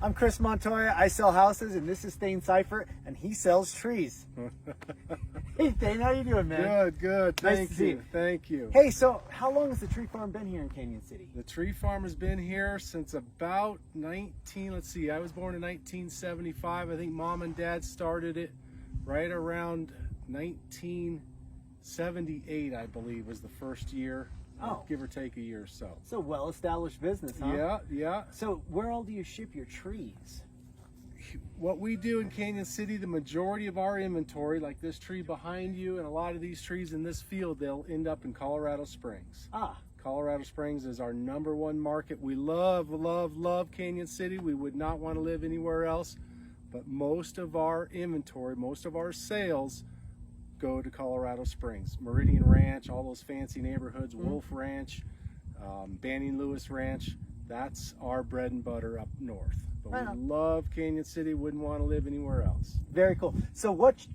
I'm Chris Montoya. I sell houses, and this is Thane Seufer, and he sells trees. Hey, Thane, how you doing, man? Good. Nice Thank to see you. you. Thank you. Hey, so how long has the tree farm been here in Canyon City? The tree farm has been here since about I was born in 1975. I think Mom and Dad started it right around 1978, I believe, was the first year. Oh. Give or take a year or so. It's a well-established business, huh? Yeah. So where all do you ship your trees? What we do in Canyon City, the majority of our inventory, like this tree behind you and a lot of these trees in this field, they'll end up in Colorado Springs. Colorado Springs is our #1 market. We love Canyon City. We would not want to live anywhere else, but most of our inventory, most of our sales go to Colorado Springs. Meridian Ranch, all those fancy neighborhoods, Wolf Ranch, Banning Lewis Ranch, that's our bread and butter up north. But we love Canyon City, wouldn't want to live anywhere else. Very cool. So which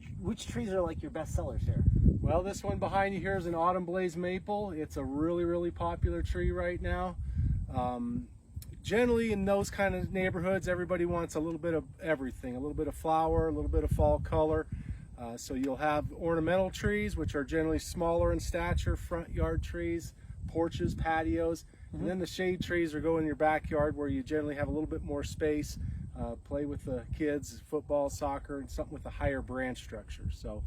trees are like your best sellers here? Well, this one behind you here is an autumn blaze maple. It's a really popular tree right now. Generally in those kind of neighborhoods, everybody wants a little bit of everything, a little bit of flower, a little bit of fall color. So you'll have ornamental trees, which are generally smaller in stature, front yard trees, porches, patios. And then the shade trees are go in your backyard where you generally have a little bit more space, play with the kids, football, soccer, and something with a higher branch structure. So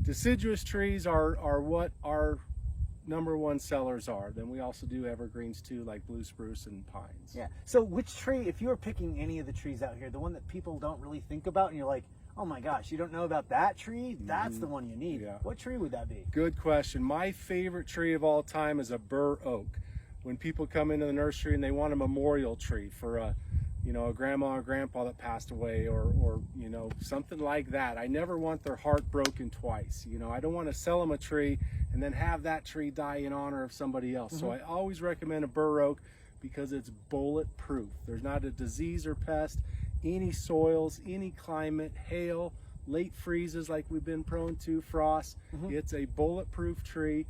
deciduous trees are what our #1 sellers are. Then we also do evergreens too, like blue spruce and pines. Yeah. So which tree, if you were picking any of the trees out here, the one that people don't really think about, and you're like, oh my gosh, you don't know about that tree? That's the one you need. Yeah. What tree would that be? Good question. My favorite tree of all time is a bur oak. When people come into the nursery and they want a memorial tree for a grandma or grandpa that passed away, or something like that. I never want their heart broken twice. I don't want to sell them a tree and then have that tree die in honor of somebody else. So I always recommend a bur oak because it's bulletproof. There's not a disease or pest, any soils, any climate, hail, late freezes like we've been prone to, frost. It's a bulletproof tree.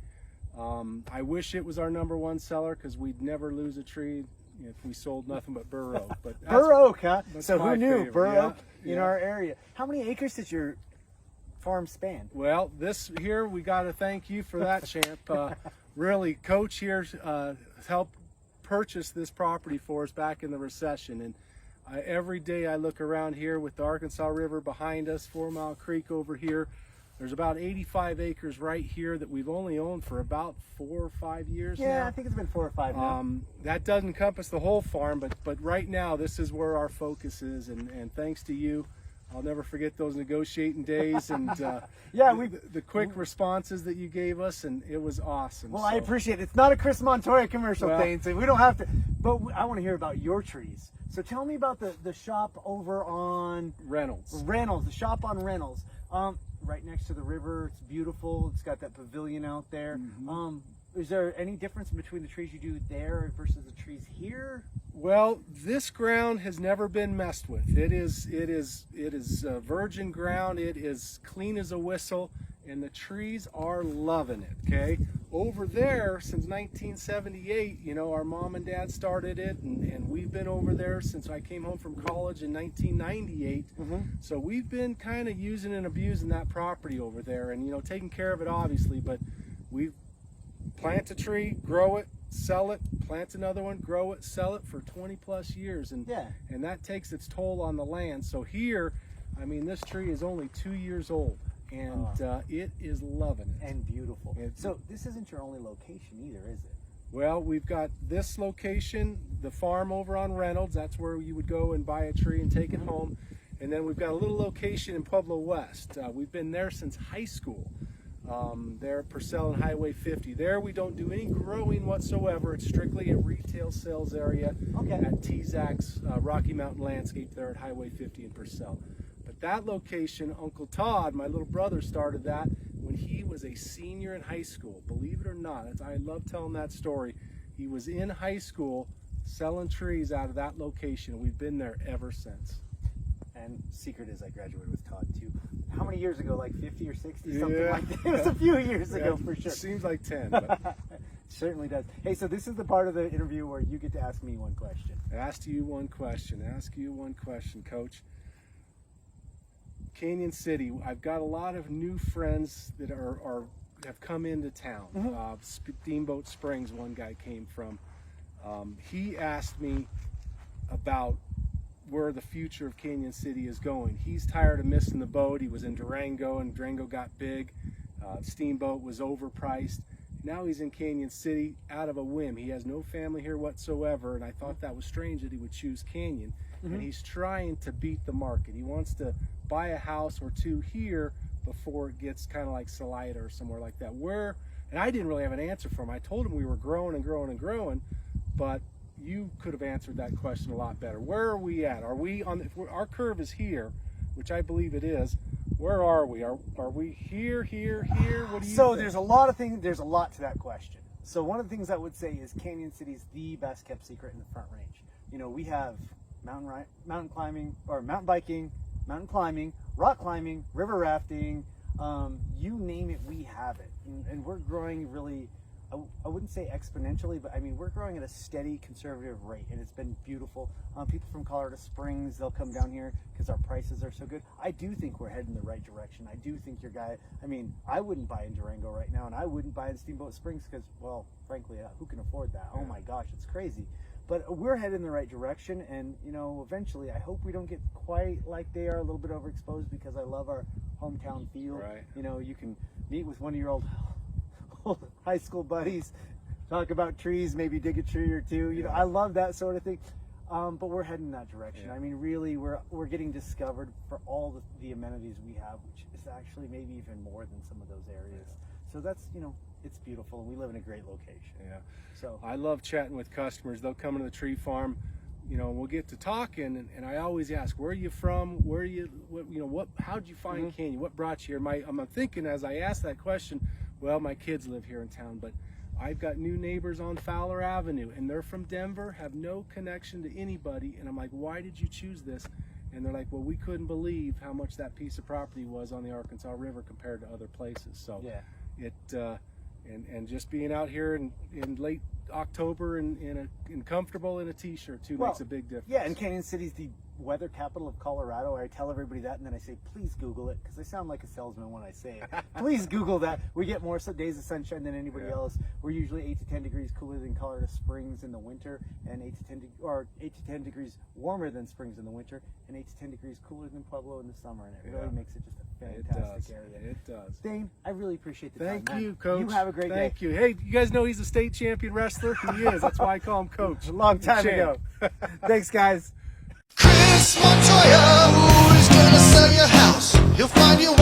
I wish it was our #1 seller because we'd never lose a tree if we sold nothing but bur oak. But Bur oak, huh? So my who knew favorite. bur Yeah, oak in our area? How many acres does your farm span? Well, this here, we got to thank you for that, champ. Really, Coach here helped purchase this property for us back in the recession. And every day I look around here with the Arkansas River behind us, 4 Mile Creek over here. There's about 85 acres right here that we've only owned for about 4 or 5 years now. Yeah, I think it's been 4 or 5 now. That doesn't encompass the whole farm, but right now this is where our focus is, and thanks to you, I'll never forget those negotiating days and yeah, the quick responses that you gave us, and it was awesome. Well, I appreciate it. It's not a Chris Montoya commercial, Thane, so we don't have to, but I want to hear about your trees. So tell me about the shop over on Reynolds, the shop on Reynolds. Right next to the river. It's beautiful. It's got that pavilion out there. Is there any difference between the trees you do there versus the trees here? Well, this ground has never been messed with. It is virgin ground. It is clean as a whistle, and the trees are loving it. Okay, over there since 1978, our mom and dad started it, and we've been over there since I came home from college in 1998. So we've been kind of using and abusing that property over there, and taking care of it obviously. But we plant a tree, grow it, sell it, plant another one, grow it, sell it for 20+ years, and that takes its toll on the land. So here, I mean, this tree is only 2 years old, and it is loving it. And beautiful. So this isn't your only location either, is it? Well, we've got this location, the farm over on Reynolds. That's where you would go and buy a tree and take it home. And then we've got a little location in Pueblo West. We've been there since high school. There at Purcell and Highway 50. There we don't do any growing whatsoever. It's strictly a retail sales area at T-Zac's Rocky Mountain Landscape there at Highway 50 in Purcell. But that location, Uncle Todd, my little brother, started that when he was a senior in high school. Believe it or not, I love telling that story. He was in high school selling trees out of that location. We've been there ever since. And secret is I graduated with Todd too. How many years ago? Like 50 or 60, something like that. It was a few years ago for sure. Seems like 10. But certainly does. Hey, so this is the part of the interview where you get to ask me one question. Ask you one question, Coach. Canyon City, I've got a lot of new friends that have come into town. Steamboat Springs, one guy came from. He asked me about where the future of Canyon City is going. He's tired of missing the boat. He was in Durango, and Durango got big. Steamboat was overpriced. Now he's in Canyon City out of a whim. He has no family here whatsoever, and I thought that was strange that he would choose Canyon. And he's trying to beat the market. He wants to buy a house or two here before it gets kind of like Salida or somewhere like that. And I didn't really have an answer for him. I told him we were growing and growing and growing, but you could have answered that question a lot better. Where are we at? Are we on our curve is here, which I believe it is. Where are we? Are we here? What do you So think? there's a lot to that question. So one of the things I would say is Canyon City's the best kept secret in the Front Range. You know, we have mountain climbing, or mountain biking, mountain climbing, rock climbing, river rafting, you name it, we have it. And we're growing really, I wouldn't say exponentially, but I mean, we're growing at a steady conservative rate, and it's been beautiful. People from Colorado Springs, they'll come down here because our prices are so good. I do think we're heading the right direction. I do think I wouldn't buy in Durango right now, and I wouldn't buy in Steamboat Springs because, well, frankly, who can afford that? Oh my gosh, it's crazy. But we're headed in the right direction, and you know, eventually, I hope we don't get quite like they are, a little bit overexposed, because I love our hometown feel. Right. You know, you can meet with one of your old high school buddies, talk about trees, maybe dig a tree or two. You know, I love that sort of thing. But we're heading in that direction. Yeah. I mean, really, we're getting discovered for all the amenities we have, which is actually maybe even more than some of those areas. So that's, you know, it's beautiful, and we live in a great location. Yeah. So I love chatting with customers. They'll come into the tree farm, you know, and we'll get to talking, and I always ask, where are you from? How'd you find Canyon? What brought you here? I'm thinking as I ask that question, well, my kids live here in town, but I've got new neighbors on Fowler Avenue, and they're from Denver, have no connection to anybody, and I'm like, why did you choose this? And they're like, well, we couldn't believe how much that piece of property was on the Arkansas River compared to other places. So and just being out here in late October and comfortable in a t-shirt too makes a big difference. Yeah, and Canyon City's the weather capital of Colorado. I tell everybody that, and then I say, please Google it, because I sound like a salesman when I say it. Please Google that. We get more days of sunshine than anybody else. We're usually 8 to 10 degrees cooler than Colorado Springs in the winter, and 8 to 10 degrees warmer than Springs in the winter, and 8 to 10 degrees cooler than Pueblo in the summer, and it really makes it just a fantastic area. It does. Dane, I really appreciate the time. Thank you, Coach. You have a great day. Thank you. Hey, you guys know he's a state champion wrestler? He is. That's why I call him Coach. A long time ago. Thanks, guys. Montoya, who is gonna sell your house? He'll find you